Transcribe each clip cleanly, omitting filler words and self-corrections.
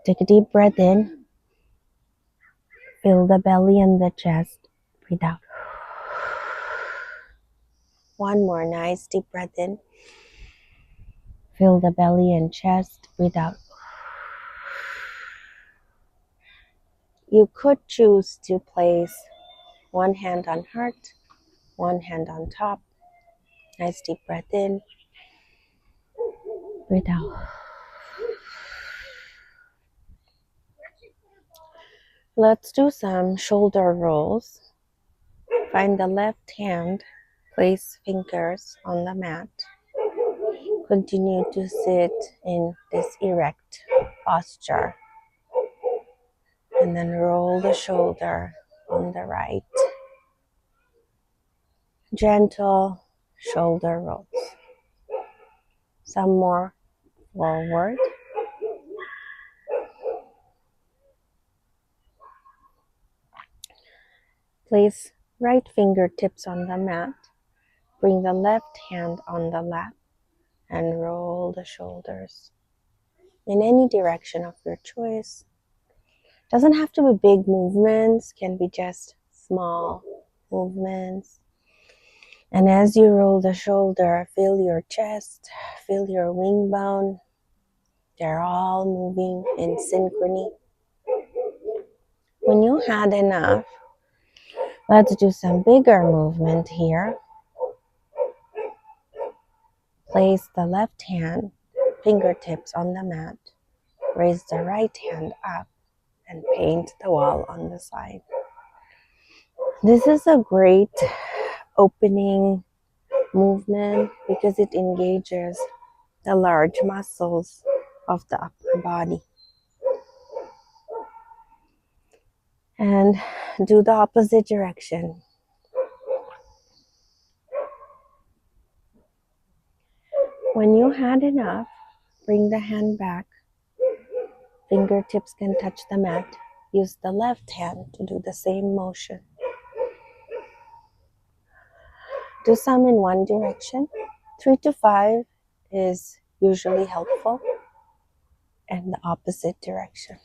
Take a deep breath in. Fill the belly and the chest. Breathe out. One more nice deep breath in. Fill the belly and chest. Breathe out. You could choose to place one hand on heart, one hand on top. Nice deep breath in. Breathe out. Let's do some shoulder rolls. Find the left hand. Place fingers on the mat. Continue to sit in this erect posture. And then roll the shoulder on the right. Gentle shoulder rolls. Some more forward. Place right fingertips on the mat. Bring the left hand on the lap and roll the shoulders in any direction of your choice. Doesn't have to be big movements, can be just small movements. And as you roll the shoulder, feel your chest, feel your wing bone. They're all moving in synchrony. When you had enough, let's do some bigger movement here. Place the left hand, fingertips on the mat. Raise the right hand up and paint the wall on the side. This is a great opening movement because it engages the large muscles of the upper body. And do the opposite direction. When you had enough, bring the hand back. Fingertips can touch the mat. Use the left hand to do the same motion. Do some in one direction. 3 to 5 is usually helpful. And the opposite direction.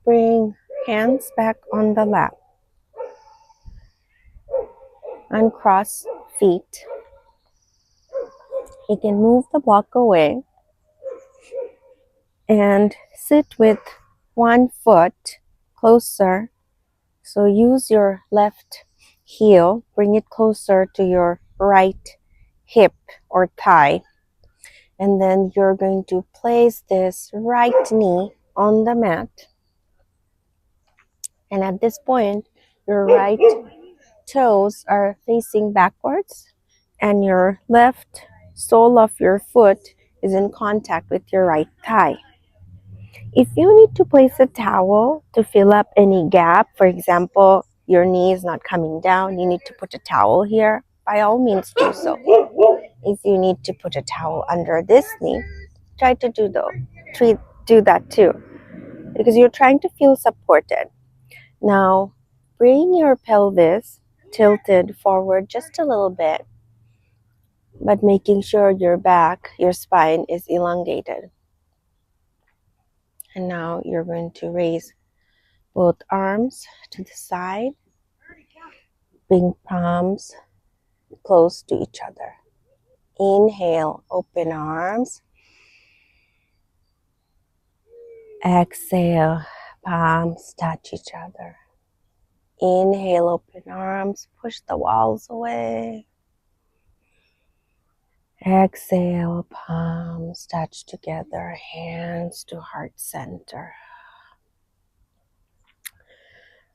Bring hands back on the lap. Uncross feet. You can move the block away and sit with one foot closer. So use your left heel, bring it closer to your right hip or thigh. And then you're going to place this right knee on the mat. And at this point, your right toes are facing backwards and your left sole of your foot is in contact with your right thigh. If you need to place a towel to fill up any gap, for example, your knee is not coming down, you need to put a towel here, by all means do so. If you need to put a towel under this knee, try to do that too, because you're trying to feel supported. Now, bring your pelvis tilted forward just a little bit, but making sure your back, your spine is elongated. And now you're going to raise both arms to the side. Bring palms close to each other. Inhale, open arms. Exhale, palms touch each other. Inhale, open arms, push the walls away. Exhale, palms touch together, hands to heart center.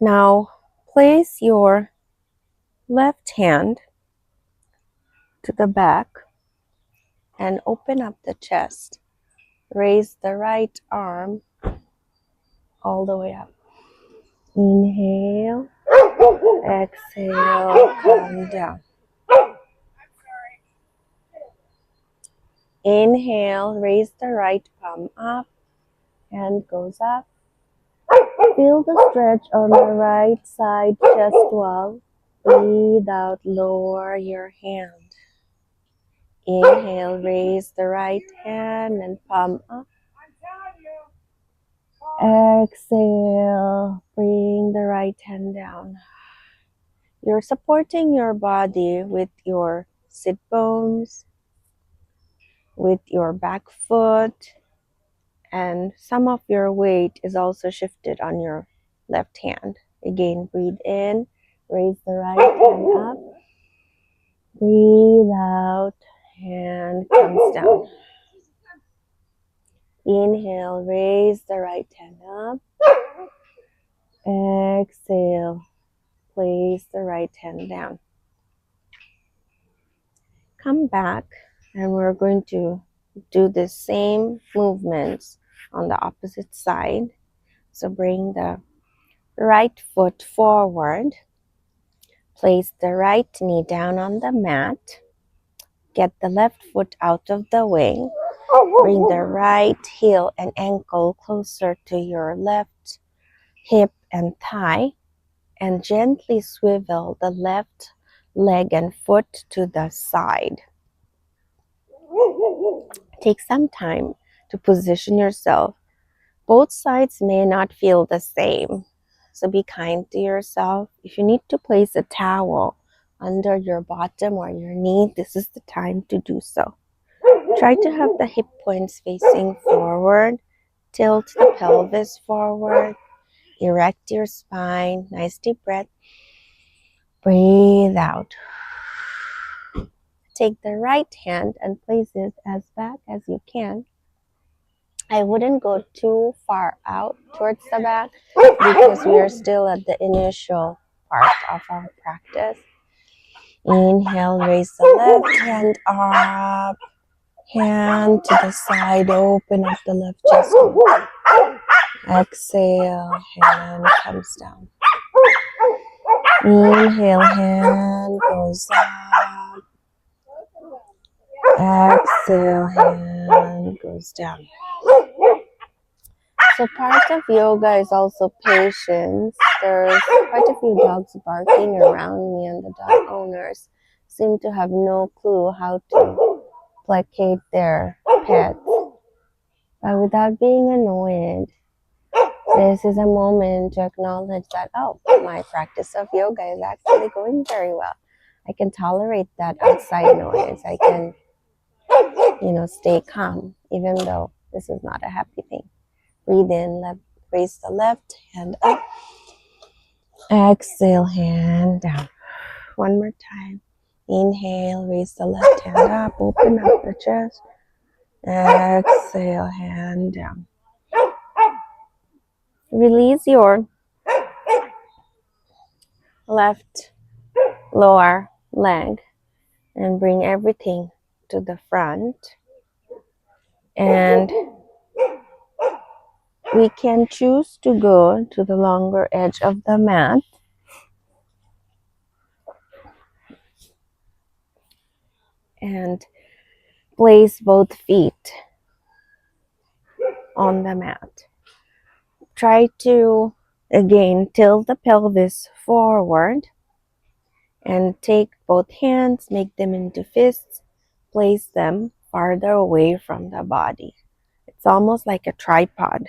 Now, place your left hand to the back and open up the chest. Raise the right arm all the way up. Inhale, exhale, come down. Inhale, raise the right palm up Hand goes up. Feel the stretch on the right side chest wall. Breathe out, lower your hand. Inhale, raise the right hand and palm up. Exhale, bring the right hand down. You're supporting your body with your sit bones, with your back foot, and some of your weight is also shifted on your left hand. Again, breathe in, raise the right hand up, breathe out, hand comes down. Inhale, raise the right hand up. Exhale, place the right hand down. Come back, and we're going to do the same movements on the opposite side. So bring the right foot forward. Place the right knee down on the mat. Get the left foot out of the way. Bring the right heel and ankle closer to your left hip and thigh. And gently swivel the left leg and foot to the side. Take some time to position yourself. Both sides may not feel the same, so be kind to yourself. If you need to place a towel under your bottom or your knee, this is the time to do so. Try to have the hip points facing forward. Tilt the pelvis forward. Erect your spine. Nice deep breath. Breathe out. Take the right hand and place it as back as you can. I wouldn't go too far out towards the back because we are still at the initial part of our practice. Inhale, raise the left hand up, hand to the side, open up the left chest. Exhale, hand comes down. Inhale, hand goes up. Exhale, hand goes down. So part of yoga is also patience. There's quite a few dogs barking around me, and the dog owners seem to have no clue how to placate their pets. But without being annoyed, this is a moment to acknowledge that, oh, my practice of yoga is actually going very well. I can tolerate that outside noise. I can, stay calm, even though this is not a happy thing. Breathe in, raise the left hand up. Exhale, hand down. One more time. Inhale, raise the left hand up, open up the chest. Exhale, hand down. Release your left lower leg and bring everything to the front. And we can choose to go to the longer edge of the mat. And place both feet on the mat. Try to, again, tilt the pelvis forward and take both hands, make them into fists, place them farther away from the body. It's almost like a tripod.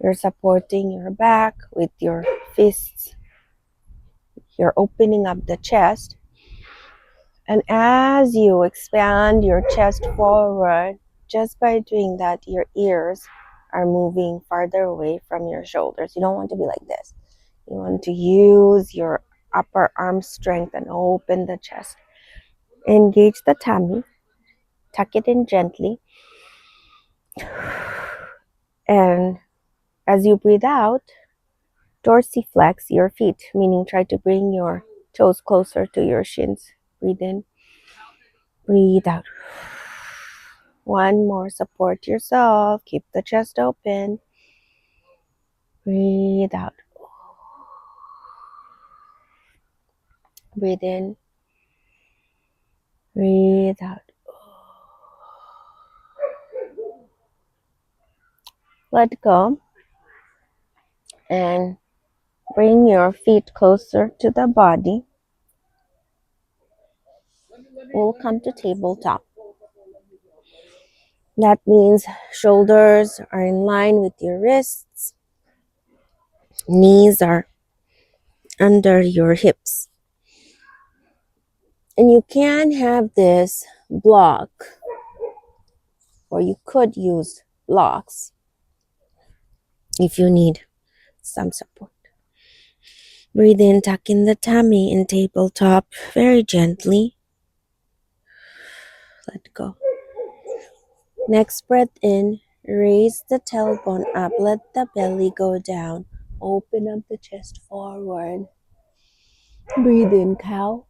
You're supporting your back with your fists. You're opening up the chest. And as you expand your chest forward, just by doing that, your ears are moving farther away from your shoulders. You don't want to be like this. You want to use your upper arm strength and open the chest. Engage the tummy. Tuck it in gently. And as you breathe out, dorsiflex your feet, meaning try to bring your toes closer to your shins. Breathe in. Breathe out. One more. Support yourself. Keep the chest open. Breathe out. Breathe in. Breathe out. Let go and bring your feet closer to the body. We'll come to tabletop. That means shoulders are in line with your wrists, knees are under your hips. And you can have this block, or you could use blocks if you need some support. Breathe in, tuck in the tummy in tabletop very gently. Let go. Next breath in, raise the tailbone up, let the belly go down. Open up the chest forward. Breathe in, cow.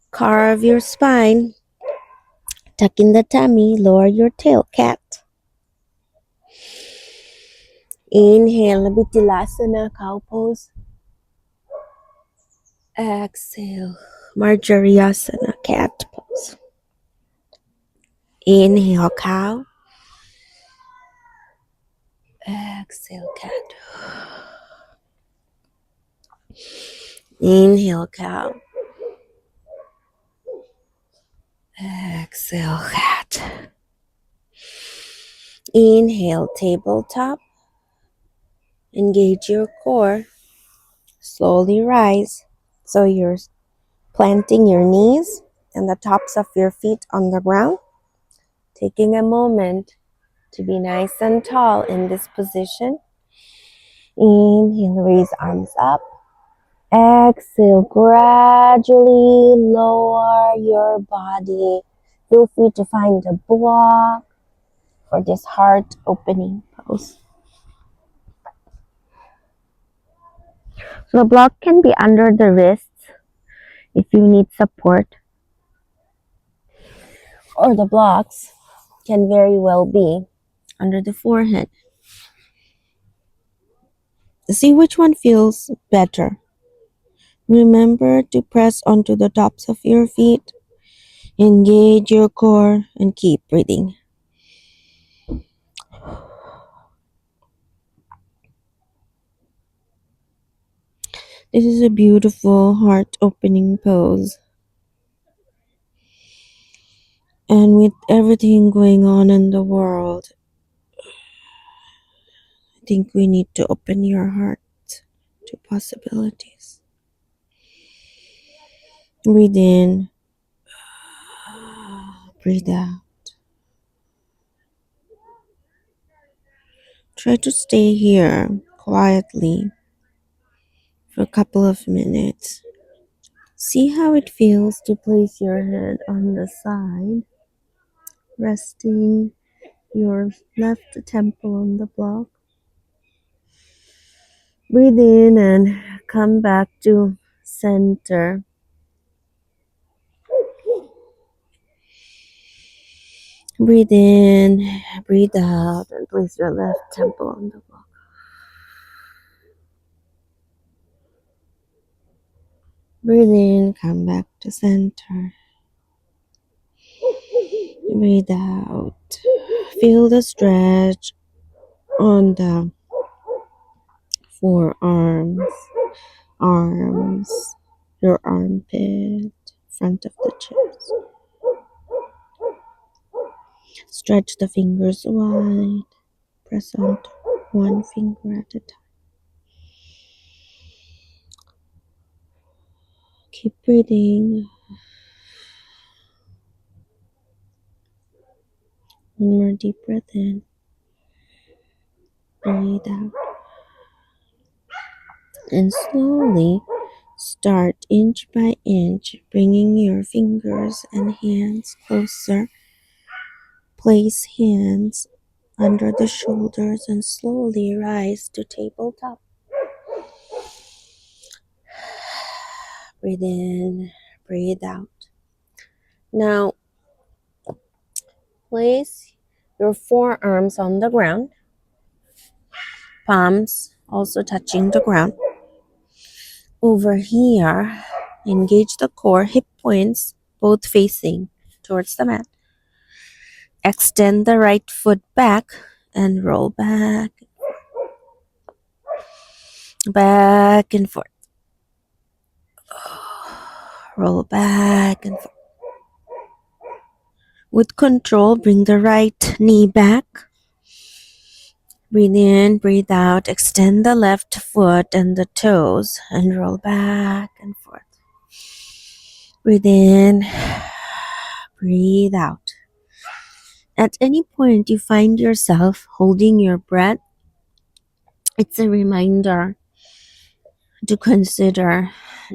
Carve your spine. Tuck in the tummy, lower your tail, cat. Inhale, Vinyasa, cow pose. Exhale, Marjariasana, cat pose. Inhale, cow. Exhale, cat. Inhale, cow. Exhale, cat. Inhale, tabletop. Engage your core. Slowly rise. So you're planting your knees and the tops of your feet on the ground. Taking a moment to be nice and tall in this position. Inhale, raise arms up. Exhale, gradually lower your body. Feel free to find a block for this heart opening pose. So the block can be under the wrists if you need support, or the blocks can very well be under the forehead. See which one feels better. Remember to press onto the tops of your feet, engage your core, and keep breathing. This is a beautiful heart-opening pose. And with everything going on in the world, I think we need to open your heart to possibilities. Breathe in, breathe out. Try to stay here quietly for a couple of minutes. See how it feels to place your head on the side, resting your left temple on the block. Breathe in and come back to center. Breathe in, breathe out, and place your left temple on the block. Breathe in, come back to center. Breathe out. Feel the stretch on the forearms, arms, your armpit, front of the chest. Stretch the fingers wide. Press on one finger at a time. Keep breathing. One more deep breath in. Breathe out. And slowly start inch by inch, bringing your fingers and hands closer. Place hands under the shoulders and slowly rise to tabletop. Breathe in, breathe out. Now, place your forearms on the ground, palms also touching the ground. Over here, engage the core, hip points both facing towards the mat. Extend the right foot back and roll back and forth. Roll back and forth. With control, bring the right knee back. Breathe in, breathe out. Extend the left foot and the toes and roll back and forth. Breathe in, breathe out. At any point you find yourself holding your breath, it's a reminder to consider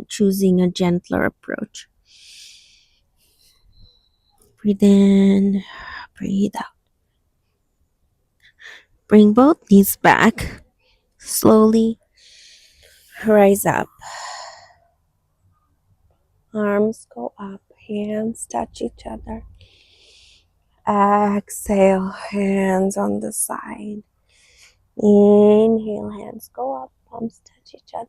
choosing a gentler approach. Breathe in, breathe out. Bring both knees back. Slowly rise up. Arms go up, hands touch each other. Exhale, hands on the side. Inhale, hands go up, palms touch each other.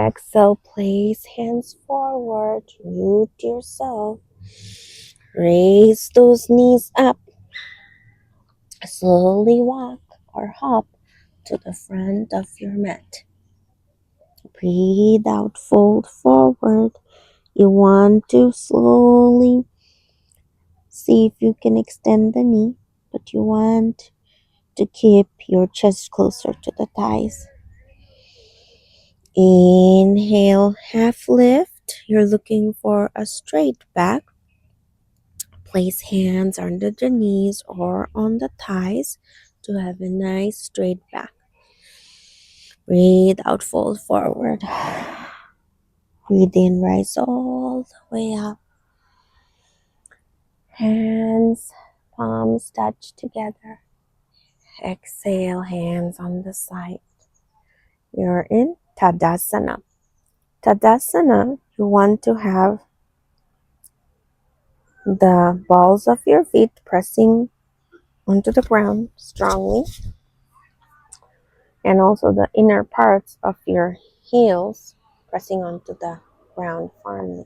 Exhale, place hands forward, root yourself. Raise those knees up. Slowly walk or hop to the front of your mat. Breathe out, fold forward. You want to slowly see if you can extend the knee, but you want to keep your chest closer to the thighs. Inhale, half lift. You're looking for a straight back. Place hands under the knees or on the thighs to have a nice straight back. Breathe out, fold forward. Breathe in, rise all the way up. Hands, palms touch together. Exhale, hands on the side. You're in Tadasana. Tadasana, you want to have the balls of your feet pressing onto the ground strongly, and also the inner parts of your heels pressing onto the ground firmly.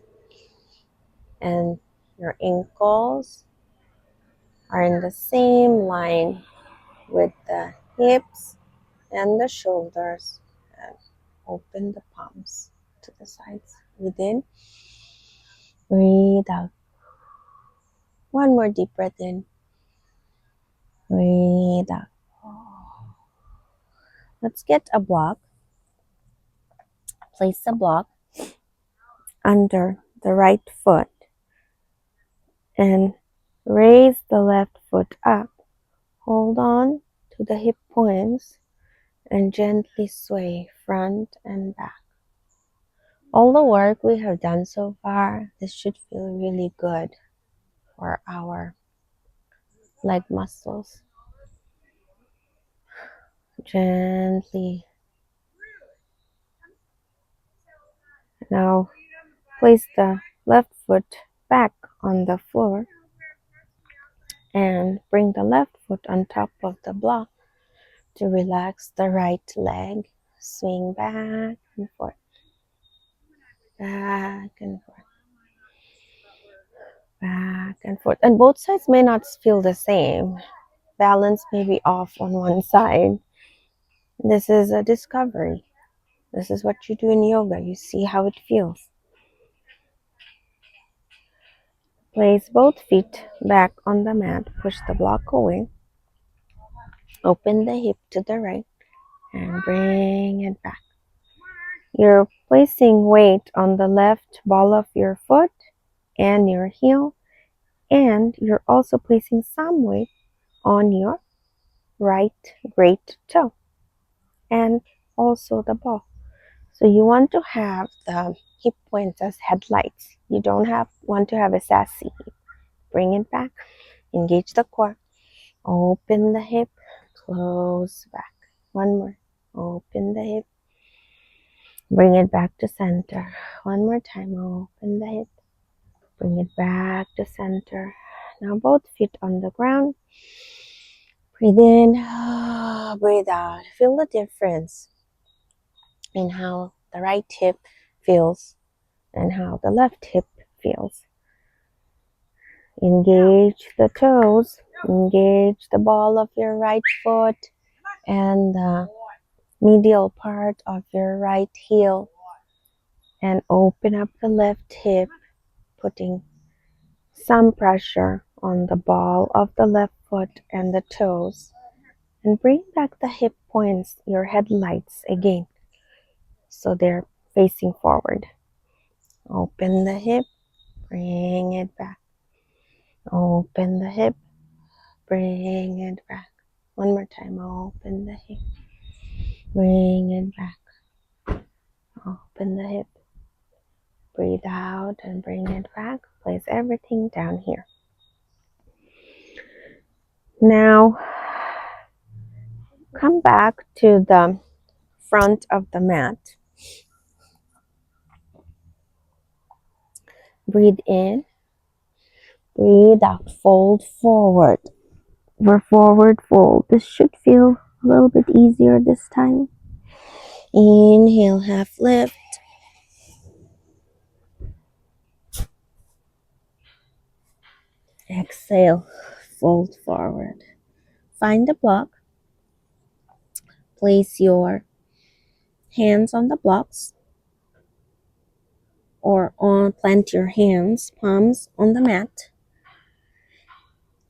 And your ankles are in the same line with the hips and the shoulders. And open the palms to the sides. Breathe in, breathe out. One more deep breath in, breathe out. Let's get a block. Place the block under the right foot and raise the left foot up. Hold on to the hip points and gently sway front and back. All the work we have done so far, this should feel really good for our leg muscles. Gently. Now place the left foot back on the floor and bring the left foot on top of the block to relax the right leg. Swing back and forth, back and forth, back and forth. And both sides may not feel the same. Balance may be off on one side. This is a discovery. This is what you do in yoga. You see how it feels. Place both feet back on the mat. Push the block away. Open the hip to the right and bring it back. You're placing weight on the left ball of your foot and your heel, and you're also placing some weight on your right great toe and also the ball. So you want to have the hip points as headlights. You don't want to have a sassy hip. Bring it back. Engage the core. Open the hip. Close back. One more. Open the hip. Bring it back to center. One more time. Open the hip. Bring it back to center. Now both feet on the ground. Breathe in. Breathe out. Feel the difference in how the right hip feels and how the left hip feels. Engage the toes, engage the ball of your right foot and the medial part of your right heel, and open up the left hip, putting some pressure on the ball of the left foot and the toes, and bring back the hip points, your headlights again, so they're facing forward. Open the hip, bring it back. Open the hip, bring it back. One more time. Open the hip, bring it back. Open the hip, breathe out and bring it back. Place everything down here. Now, come back to the front of the mat. Breathe in, breathe out, fold forward. We're forward fold. This should feel a little bit easier this time. Inhale, half lift. Exhale, fold forward. Find a block. Place your hands on the blocks, or plant your hands, palms on the mat.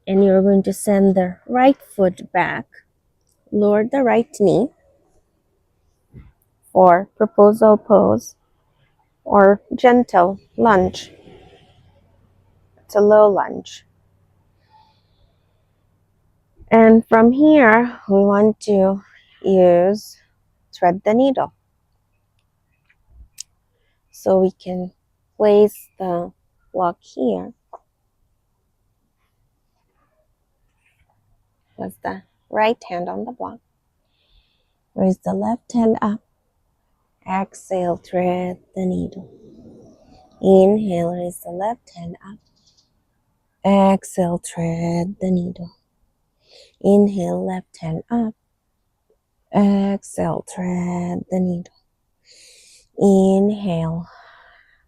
And you're going to send the right foot back. Lower the right knee for proposal pose or gentle lunge. It's a low lunge. And from here, we want to use thread the needle. So we can place the block here. With the right hand on the block. Raise the left hand up. Exhale, thread the needle. Inhale, raise the left hand up. Exhale, thread the needle. Inhale, left hand up. Exhale, thread the needle. Inhale,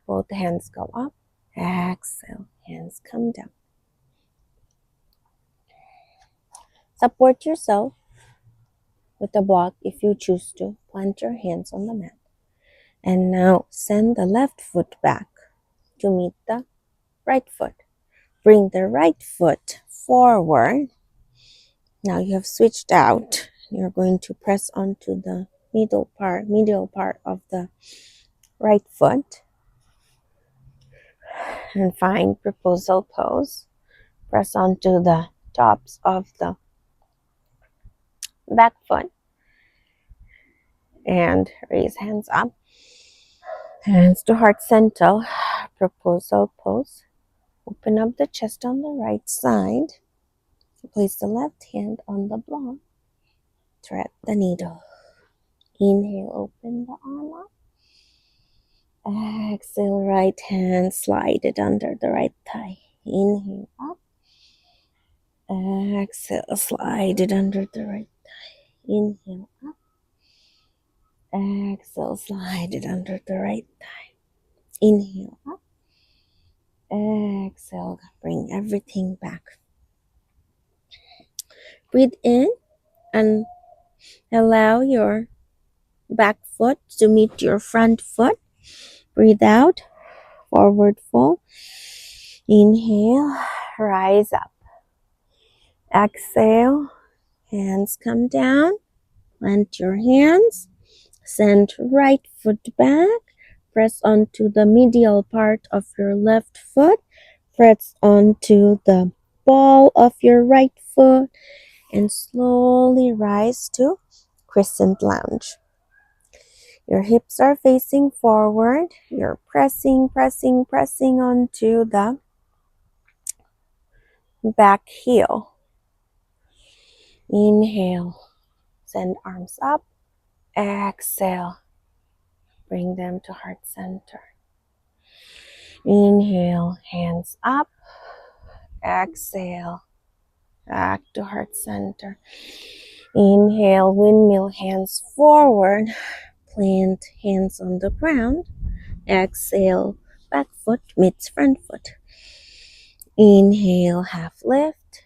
both hands go up. Exhale, hands come down. Support yourself with the block if you choose to. Plant your hands on the mat. And now send the left foot back to meet the right foot. Bring the right foot forward. Now you have switched out. You're going to press onto the medial part of the right foot and find proposal pose. Press onto the tops of the back foot and raise hands up. Hands to heart center. Proposal pose. Open up the chest on the right side. Place the left hand on the block. Thread the needle. Inhale, open the arm up. Exhale, right hand, slide it under the right thigh. Inhale up. Exhale, slide it under the right thigh. Inhale up. Exhale, slide it under the right thigh. Inhale up. Exhale, bring everything back. Breathe in and allow your back foot to meet your front foot. Breathe out, forward fold. Inhale, rise up. Exhale, hands come down. Plant your hands. Send right foot back. Press onto the medial part of your left foot. Press onto the ball of your right foot. And slowly rise to crescent lunge. Your hips are facing forward. You're pressing onto the back heel. Inhale, send arms up. Exhale, bring them to heart center. Inhale, hands up. Exhale, back to heart center. Inhale, windmill, hands forward. Plant hands on the ground. Exhale, back foot meets front foot. Inhale, half lift.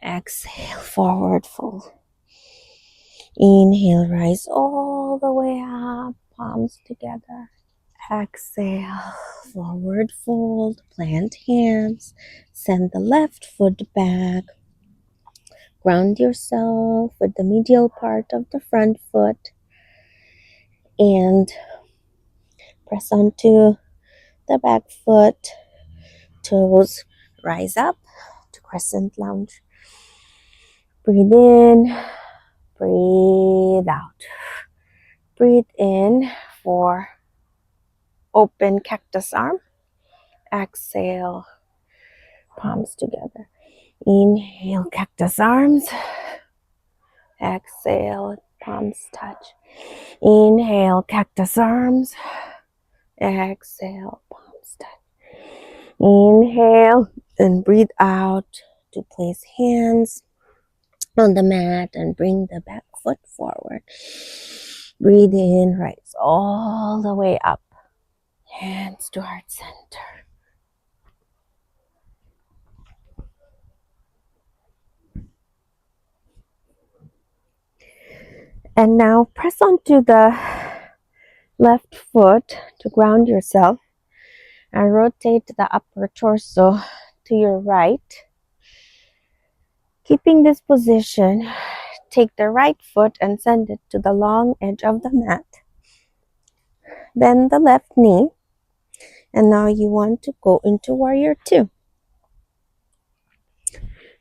Exhale, forward fold. Inhale, rise all the way up, palms together. Exhale, forward fold, plant hands, send the left foot back. Ground yourself with the medial part of the front foot and press onto the back foot. Toes rise up to crescent lunge. Breathe in, breathe out. Breathe in for open cactus arm. Exhale, palms together. Inhale, cactus arms. Exhale, palms touch. Inhale, cactus arms. Exhale, palms touch. Inhale and breathe out to place hands on the mat and bring the back foot forward. Breathe in, rise all the way up. Hands to heart center. And now press onto the left foot to ground yourself and rotate the upper torso to your right. Keeping this position, take the right foot and send it to the long edge of the mat. Bend the left knee. And now you want to go into Warrior 2.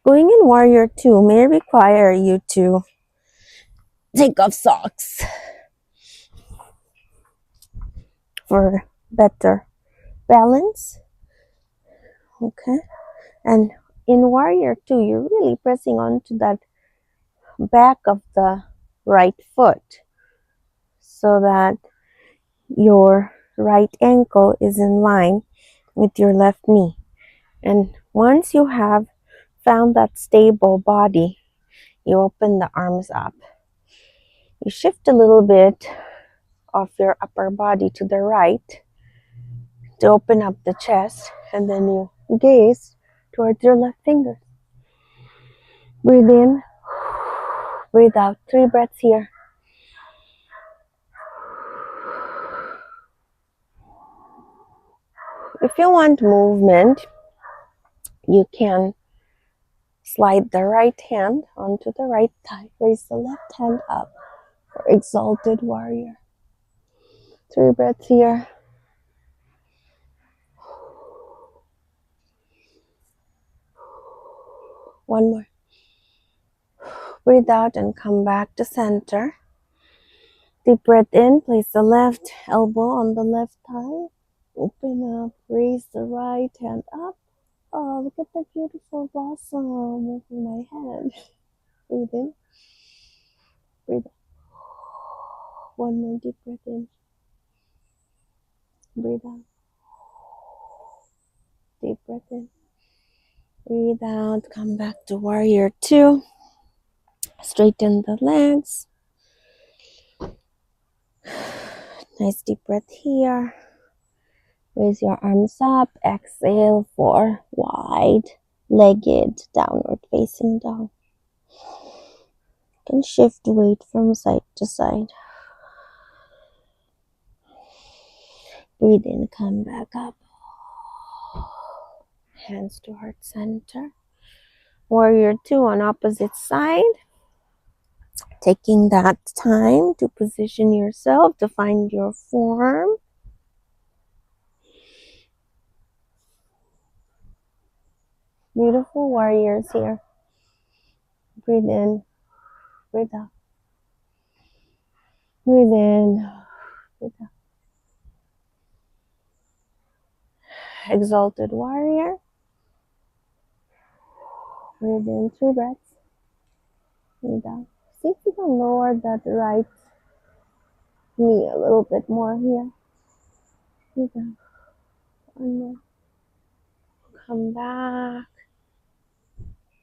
Going in Warrior 2 may require you to take off socks for better balance. Okay. And in Warrior 2, you're really pressing onto that back of the right foot so that your right ankle is in line with your left knee. And once you have found that stable body, you open the arms up. You shift a little bit of your upper body to the right to open up the chest, and then you gaze towards your left finger. Breathe in, breathe out. 3 breaths here. If you want movement, you can slide the right hand onto the right thigh. Raise the left hand up for exalted warrior. 3 breaths here. One more. Breathe out and come back to center. Deep breath in. Place the left elbow on the left thigh. Open up. Raise the right hand up. Oh, look at the beautiful blossom over my head. Breathe in. Breathe out. One more deep breath in. Breathe out. Deep breath in. Breathe out. Come back to Warrior 2. Straighten the legs. Nice deep breath here. Raise your arms up. Exhale for wide-legged downward facing dog. You can shift weight from side to side. Breathe in, come back up. Hands to heart center. Warrior 2 on opposite side. Taking that time to position yourself to find your form. Beautiful warriors here. Breathe in, breathe out. Breathe in, breathe out. Exalted warrior. Breathe in, 3 breaths. Breathe out. See if you can lower that right knee a little bit more here. Breathe out. One more. Come back.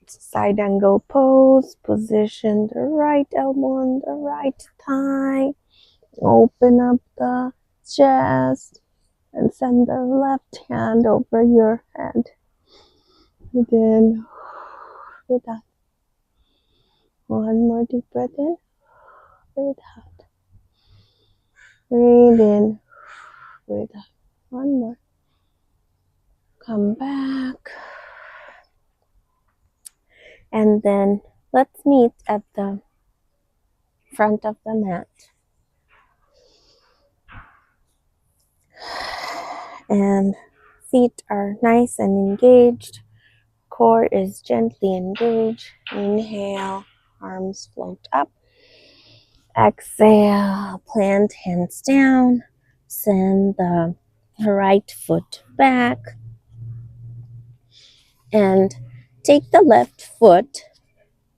Side angle pose. Position the right elbow on the right thigh. Open up the chest and send the left hand over your head. Breathe in. Breathe out. One more deep breath in. Breathe out. Breathe in. Breathe out. One more. Come back. And then let's meet at the front of the mat. And feet are nice and engaged. Core is gently engaged. Inhale, arms float up. Exhale, plant hands down. Send the right foot back. And take the left foot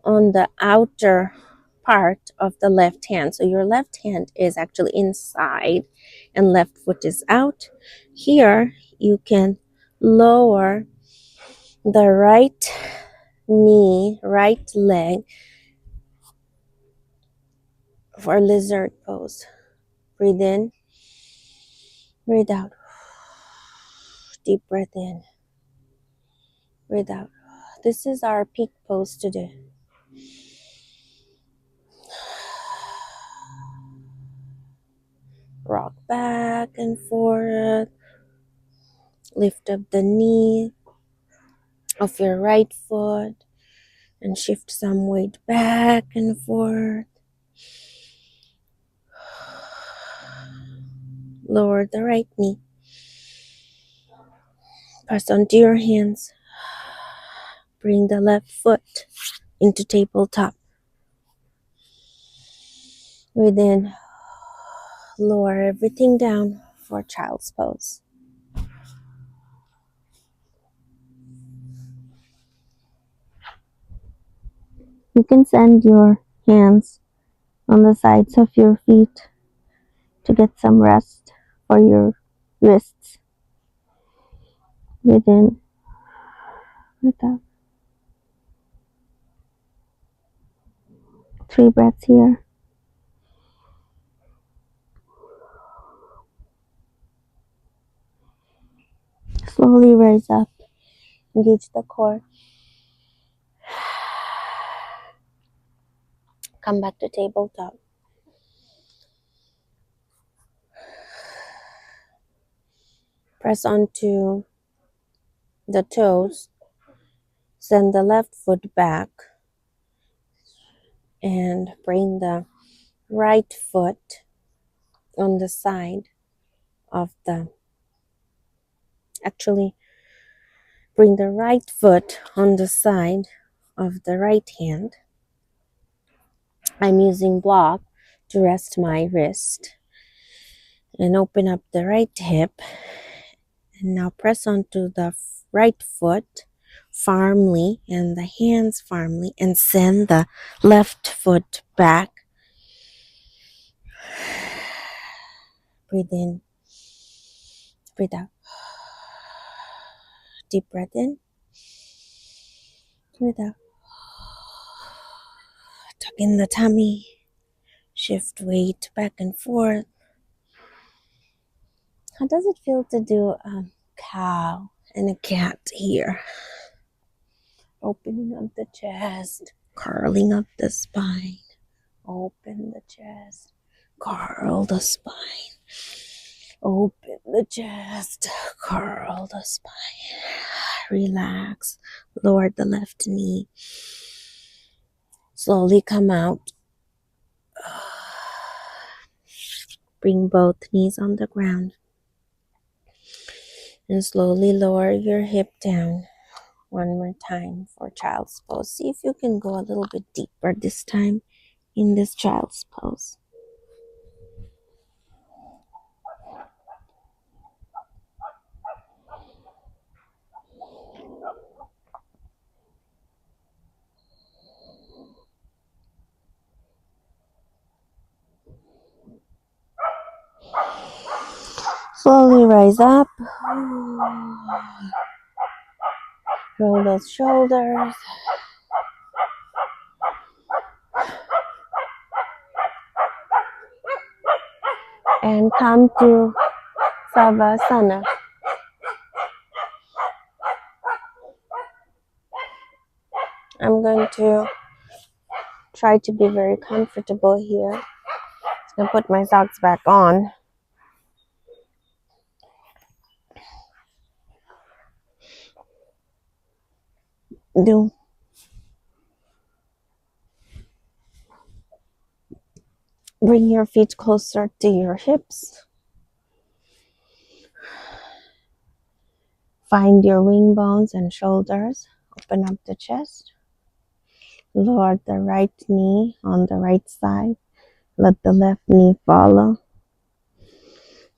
on the outer part of the left hand. So your left hand is actually inside and left foot is out. Here you can lower the right knee, right leg for lizard pose. Breathe in, breathe out. Deep breath in, breathe out. This is our peak pose today. Rock back and forth. Lift up the knee of your right foot and shift some weight back and forth. Lower the right knee. Press onto your hands. Bring the left foot into tabletop. Breathe in. Lower everything down for child's pose. You can send your hands on the sides of your feet to get some rest for your wrists. Breathe in. Breathe out. 3 breaths here. Slowly rise up. Engage the core. Come back to tabletop. Press onto the toes. Send the left foot back. And bring the right foot on the side of the... Actually, bring the right foot on the side of the right hand. I'm using block to rest my wrist. And open up the right hip. And now press onto the right foot firmly and the hands firmly and send the left foot back. Breathe in. Breathe out. Deep breath in. Breathe out. Tuck in the tummy. Shift weight back and forth. How does it feel to do a cow and a cat here? Opening up the chest, curling up the spine. Open the chest, curl the spine. Open the chest, curl the spine. Relax, lower the left knee. Slowly come out. Bring both knees on the ground. And slowly lower your hip down. One more time for child's pose. See if you can go a little bit deeper this time in this child's pose. Slowly rise up. Roll those shoulders. And come to Savasana. I'm going to try to be very comfortable here. I'm going to put my socks back on. Bring your feet closer to your hips. Find your wing bones and shoulders. Open up the chest. Lower the right knee on the right side. Let the left knee follow.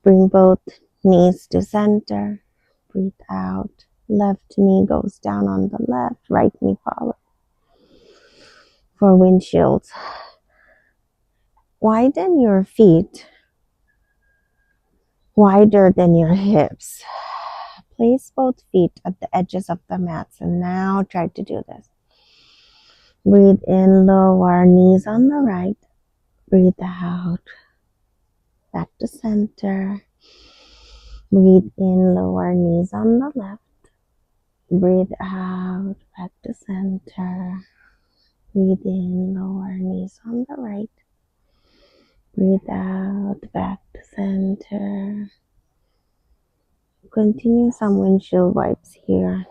Bring both knees to center. Breathe out. Left knee goes down on the left. Right knee follows. For windshields, widen your feet wider than your hips. Place both feet at the edges of the mats, and now try to do this. Breathe in, lower knees on the right. Breathe out, back to center. Breathe in, lower knees on the left. Breathe out, back to center. Breathe in, lower knees on the right. Breathe out, back to center. Continue some windshield wipes here.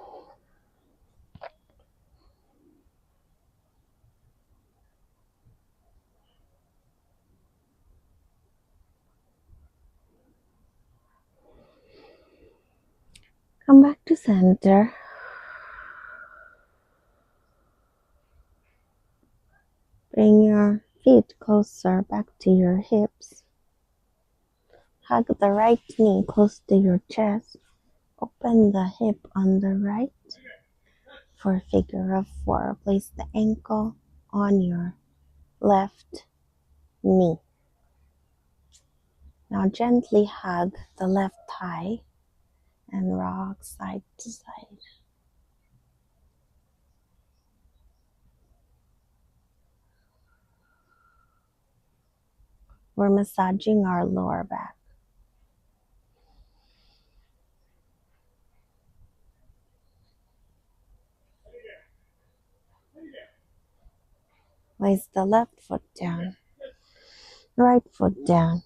Come back to center. Bring your feet closer back to your hips. Hug the right knee close to your chest. Open the hip on the right. For figure of four, place the ankle on your left knee. Now gently hug the left thigh and rock side to side. We're massaging our lower back. Place the left foot down, right foot down.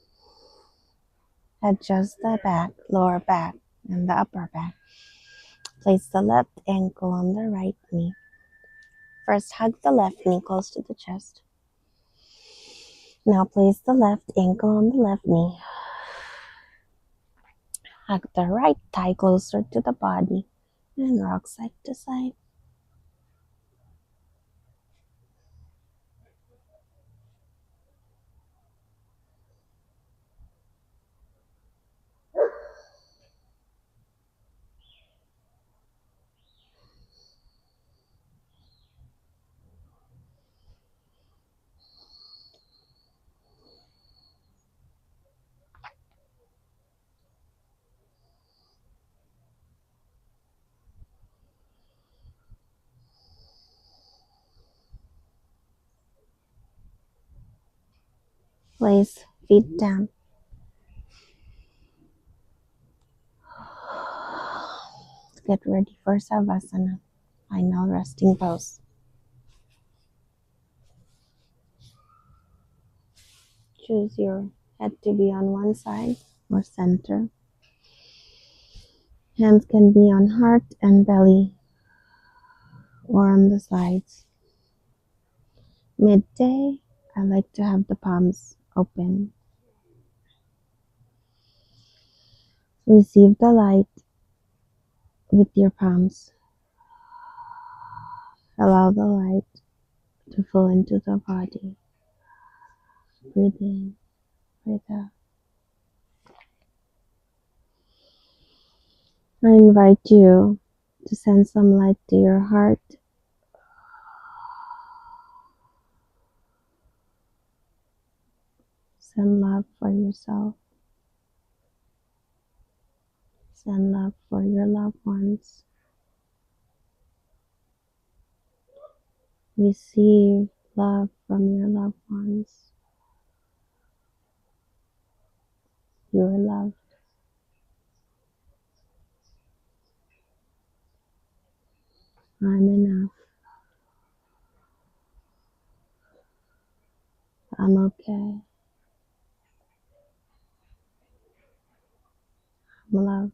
Adjust the back, lower back, and the upper back. Place the left ankle on the right knee. First, hug the left knee close to the chest. Now place the left ankle on the left knee. Hug the right thigh closer to the body and rock side to side. Place feet down. Get ready for Savasana, final resting pose. Choose your head to be on one side or center. Hands can be on heart and belly or on the sides. Midday, I like to have the palms open. Receive the light with your palms. Allow the light to flow into the body. Breathe in, breathe out. I invite you to send some light to your heart. Send love for yourself. Send love for your loved ones. Receive love from your loved ones. You are loved. I'm enough. I'm okay. I'm loved.